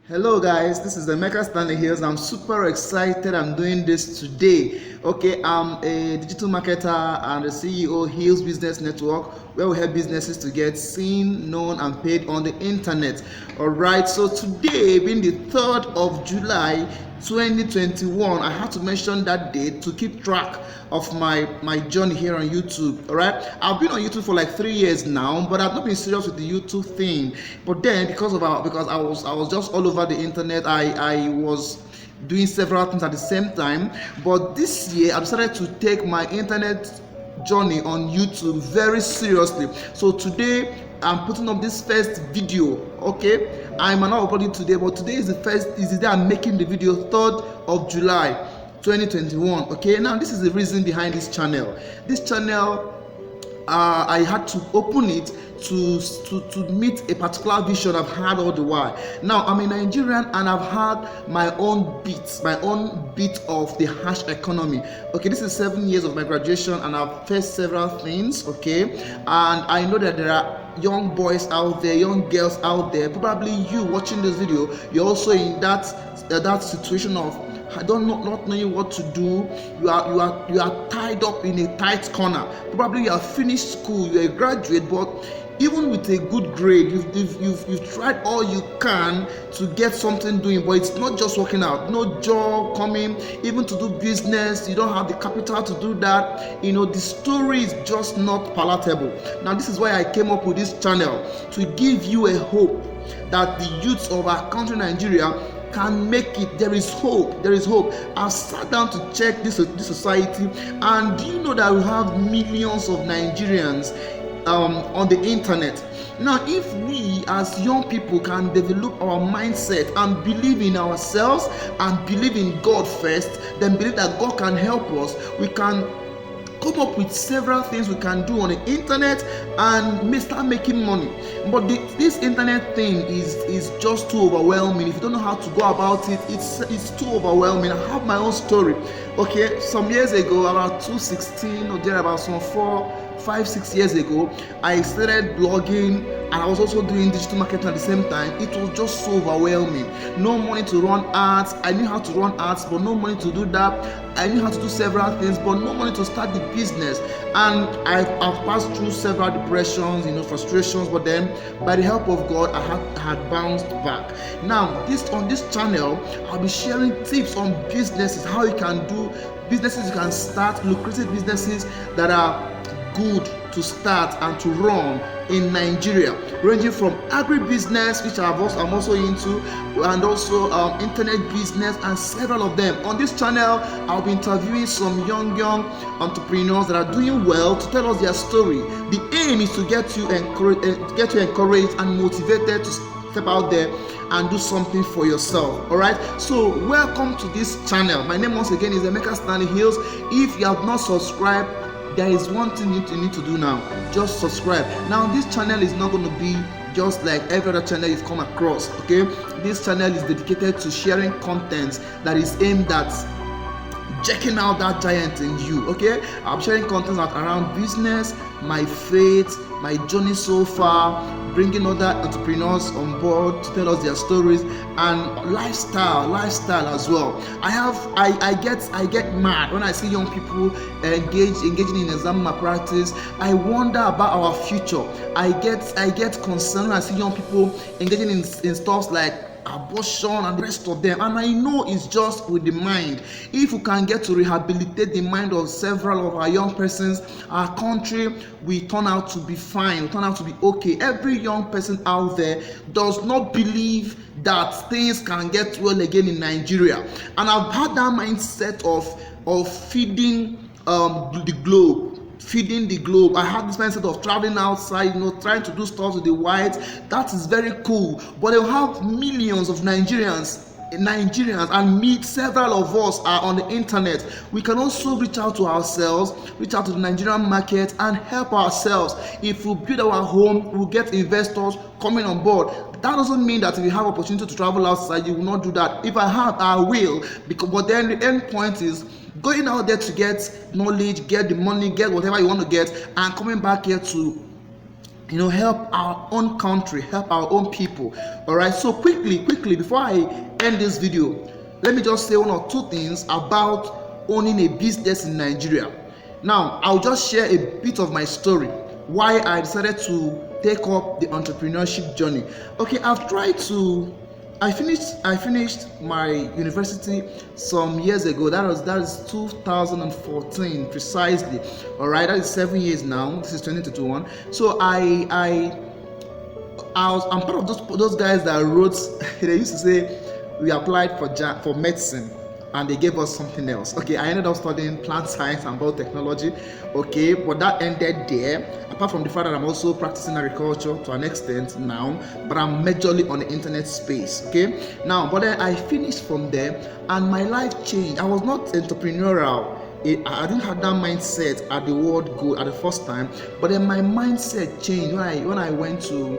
Hello guys, this is Emeka Stanley Hills. I'm super excited I'm doing this today. Okay, I'm a digital marketer and the CEO Hills Business Network, where we help businesses to get seen, known and paid on the internet. Alright, so today being the 3rd of July 2021, I had to mention that date to keep track of my journey here on YouTube. All right, I've been on YouTube for like 3 years now, but I've not been serious with the YouTube thing. But then because I was just all over the internet, I was doing several things at the same time. But this year I decided to take my internet journey on YouTube very seriously. So today I'm putting up this first video. Okay, I might not upload it today, but today is the day I'm making the video, 3rd of July 2021. Okay, now this is the reason behind this channel. I had to open it to meet a particular vision I've had all the while. Now I'm a Nigerian and I've had my own bit of the harsh economy. Okay, this is 7 years of my graduation and I've faced several things. Okay, and I know that there are young boys out there, young girls out there, probably you watching this video, you're also in that situation of not knowing what to do. You are tied up in a tight corner. Probably you have finished school, you're a graduate, but even with a good grade, you've tried all you can to get something doing, but it's not just working out. No job coming, even to do business, you don't have the capital to do that. The story is just not palatable. Now this is why I came up with this channel, to give you a hope that the youths of our country, Nigeria, can make it. There is hope. I've sat down to check this society, and do you know that we have millions of Nigerians on the internet? Now if we as young people can develop our mindset and believe in ourselves and believe in God first, then believe that God can help us, we can come up with several things we can do on the internet and start making money. But this internet thing is just too overwhelming. If you don't know how to go about it, it's too overwhelming. I have my own story. Okay, some years ago, about 2016 or there, about some 5-6 years ago, I started blogging and I was also doing digital marketing at the same time. It was just so overwhelming. No money to run ads. I knew how to run ads, but no money to do that. I knew how to do several things, but no money to start the business. And I've passed through several depressions, frustrations, but then by the help of God, I had bounced back. Now, on this channel, I'll be sharing tips on businesses, how you can do businesses, you can start lucrative businesses that are good to start and to run in Nigeria, ranging from agribusiness, which I'm also into, and also internet business, and several of them. On this channel, I'll be interviewing some young entrepreneurs that are doing well to tell us their story. The aim is to get you encouraged and motivated to step out there and do something for yourself. All right, so welcome to this channel. My name once again is Emeka Stanley Hills. If you have not subscribed, there is one thing you need to do now. Just subscribe. Now this channel is not going to be just like every other channel you've come across. Okay, this channel is dedicated to sharing content that is aimed at checking out that giant in you. Okay, I'm sharing content around business, my faith, my journey so far, bringing other entrepreneurs on board to tell us their stories, and lifestyle as well. I get mad when I see young people engaging in exam malpractice. I wonder about our future. I get concerned when I see young people engaging in stuff like abortion and the rest of them, and I know it's just with the mind. If we can get to rehabilitate the mind of several of our young persons, our country will turn out to be fine, will turn out to be okay. Every young person out there does not believe that things can get well again in Nigeria, and I've had that mindset of feeding the globe. I had this mindset of traveling outside, trying to do stuff with the whites. That is very cool, but they'll have millions of Nigerians, and meet several of us are on the internet. We can also reach out to ourselves, reach out to the Nigerian market and help ourselves. If we build our home, we'll get investors coming on board. That doesn't mean that if you have opportunity to travel outside, you will not do that. If I have, I will, but then the end point is going out there to get knowledge, get the money, get whatever you want to get, and coming back here to help our own country, help our own people. All right, so quickly before I end this video, let me just say one or two things about owning a business in Nigeria. Now I'll just share a bit of my story, why I decided to take up the entrepreneurship journey. Okay, I finished my university some years ago. That is 2014 precisely. All right, that is 7 years now. This is 2021. So I'm part of those guys that wrote. They used to say we applied for medicine, and they gave us something else. Okay, I ended up studying plant science and biotechnology. Okay, but that ended there. Apart from the fact that I'm also practicing agriculture to an extent now, but I'm majorly on the internet space. Okay, now, but then I finished from there, and my life changed. I was not entrepreneurial. I didn't have that mindset at the word go at the first time, but then my mindset changed when I went to,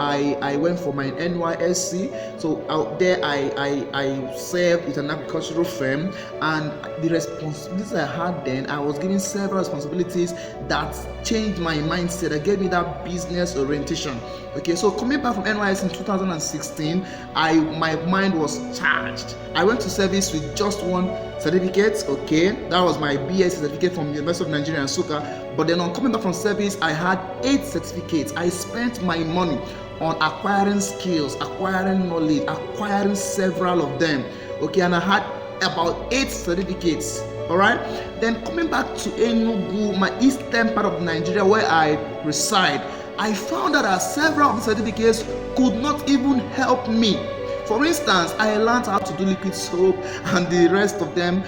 I went for my NYSC. So out there I served with an agricultural firm, and the responsibilities I had then, I was given several responsibilities that changed my mindset, that gave me that business orientation. Okay, so coming back from NYSC in 2016, my mind was charged. I went to service with just one certificate. Okay, that was my BSc certificate from the University of Nigeria and Nsukka. But then on coming back from service, I had 8 certificates. I spent my money on acquiring skills, acquiring knowledge, acquiring several of them. Okay, and I had about 8 certificates. All right, then coming back to Enugu, my eastern part of Nigeria where I reside, I found out that several of the certificates could not even help me. For instance, I learned how to do liquid soap and the rest of them,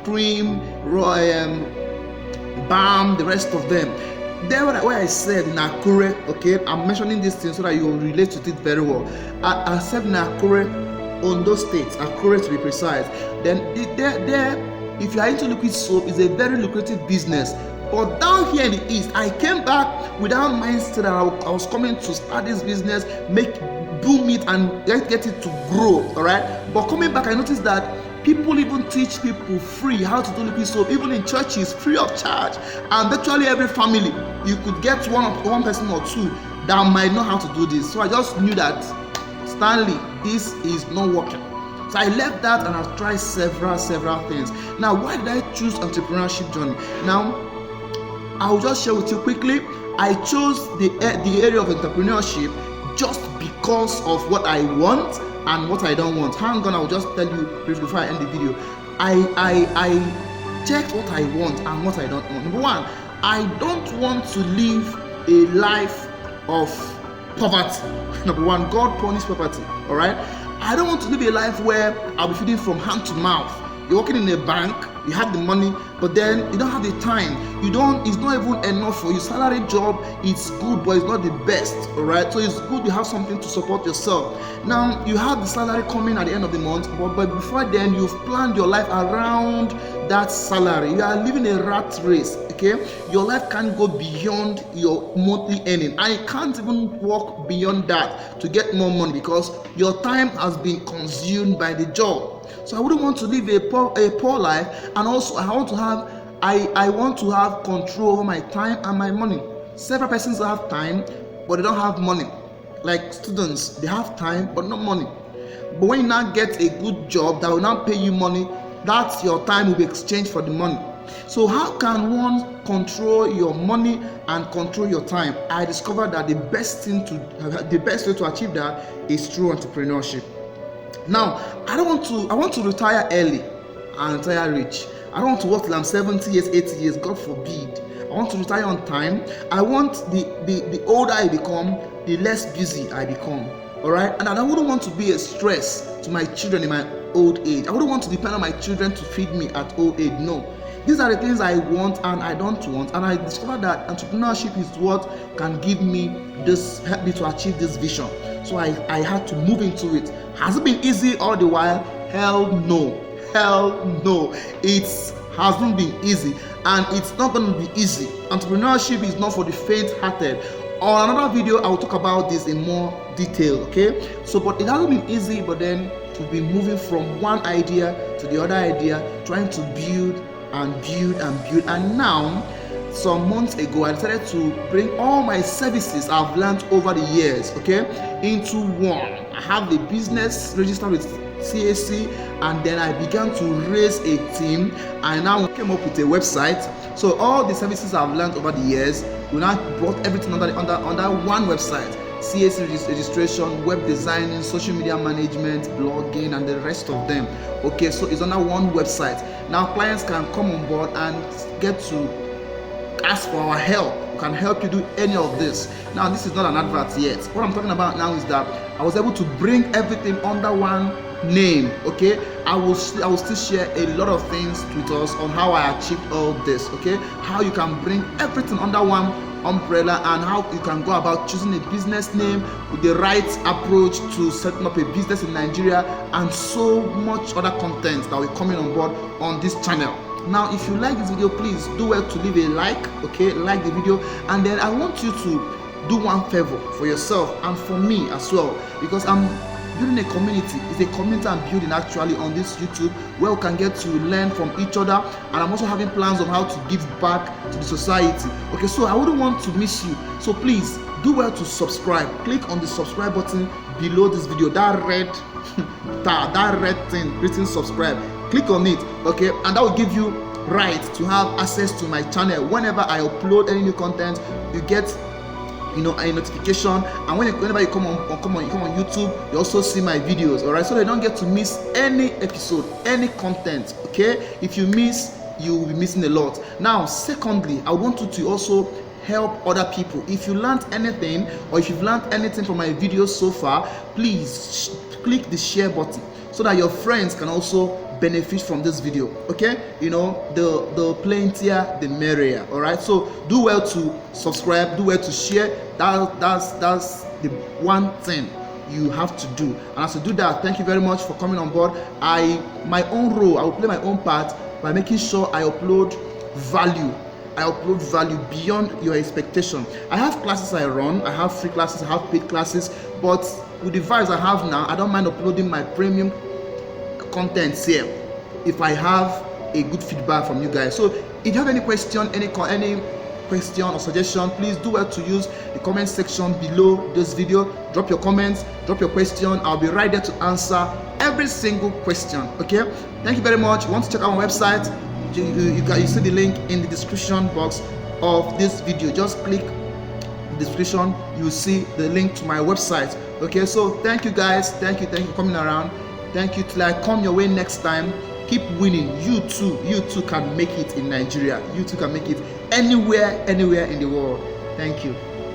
cream, balm, the rest of them. There where I said in Akure, okay, I'm mentioning these things so that you will relate to it very well. I said in Akure, Ondo State, Akure to be precise. Then there, if you are into liquid soap, it's a very lucrative business. But down here in the east, I came back without mindset that I was coming to start this business, boom it and get it to grow. All right. But coming back, I noticed that people even teach people free how to do liquid soap, even in churches, free of charge. And virtually every family, you could get one person or two that might know how to do this. So I just knew that, Stanley, this is not working. So I left that and I've tried several things. Now, why did I choose entrepreneurship journey? Now, I'll just share with you quickly. I chose the area of entrepreneurship just because of what I want and what I don't want. Hang on, I'll just tell you briefly before I end the video. I checked what I want and what I don't want. Number one, I don't want to live a life of poverty. Number one, God punished poverty. All right. I don't want to live a life where I'll be feeding from hand to mouth. You're working in a bank, you have the money, but then you don't have the time. It's not even enough for you. Salary job, it's good, but it's not the best. All right, so it's good you have something to support yourself. Now you have the salary coming at the end of the month, but before then you've planned your life around that salary. You are living a rat race. Okay, your life can't go beyond your monthly earning, and you can't even walk beyond that to get more money because your time has been consumed by the job. So I wouldn't want to live a poor life, and also I want to have control over my time and my money. Several persons have time, but they don't have money. Like students, they have time but not money. But when you now get a good job that will now pay you money, that's your time will be exchanged for the money. So how can one control your money and control your time? I discovered that the best way to achieve that is through entrepreneurship. Now, I want to retire early and retire rich. I don't want to work till I'm 70 years, 80 years, God forbid. I want to retire on time. I want the older I become, the less busy I become. All right? And I wouldn't want to be a stress to my children in my old age. I wouldn't want to depend on my children to feed me at old age. No. These are the things I want and I don't want. And I discovered that entrepreneurship is what can help me to achieve this vision. So I had to move into it. Has it been easy all the while? Hell no. It hasn't been easy, and it's not going to be easy. Entrepreneurship is not for the faint-hearted. On another video, I will talk about this in more detail. Okay, so but it hasn't been easy. But then we've been moving from one idea to the other idea, trying to build, and now some months ago, I decided to bring all my services I've learned over the years, okay, into one. I have a business registered with CAC, and then I began to raise a team. I now came up with a website. So all the services I've learned over the years, we now brought everything under one website. CAC registration, web designing, social media management, blogging, and the rest of them. Okay, so it's under one website. Now clients can come on board and get to ask for our help. We can help you do any of this. Now this is not an advert yet. What I'm talking about now is that I was able to bring everything under one name. Okay, I will still share a lot of things with us on how I achieved all this. Okay, how you can bring everything under one umbrella, and how you can go about choosing a business name with the right approach to setting up a business in Nigeria, and so much other content that will be coming on board on this channel. Now if you like this video, please do well to leave a like. Okay, like the video, and then I want you to do one favor for yourself and for me as well, because I'm building a community. It's a community I'm building actually on this YouTube, where we can get to learn from each other, and I'm also having plans on how to give back to the society. Okay, so I wouldn't want to miss you, so please do well to subscribe. Click on the subscribe button below this video, that red that red thing written subscribe. Click on it, okay, and that will give you right to have access to my channel. Whenever I upload any new content, you get a notification, and whenever you come on YouTube, you also see my videos. All right, so you don't get to miss any episode, any content. Okay, if you miss, you will be missing a lot. Now secondly, I want you to also help other people. If you learned anything, or if you've learned anything from my videos so far, please click the share button so that your friends can also benefit from this video. Okay, the plentier the merrier. All right, so do well to subscribe, do well to share. That's the one thing you have to do. And as you do that, thank you very much for coming on board. My own role, I will play my own part by making sure I upload value beyond your expectation. I have classes I run, I have free classes, I have paid classes, but with the vibes I have now, I don't mind uploading my premium contents here if I have a good feedback from you guys. So if you have any question, any question or suggestion, please do well to use the comment section below this video. Drop your comments, drop your question. I'll be right there to answer every single question. Okay, thank you very much. You want to check out my website, you see the link in the description box of this video. Just click the description, you will see the link to my website. Okay, so thank you guys, thank you for coming around. Thank you. Till I come your way next time, keep winning. You too can make it in Nigeria. You too can make it anywhere in the world. Thank you.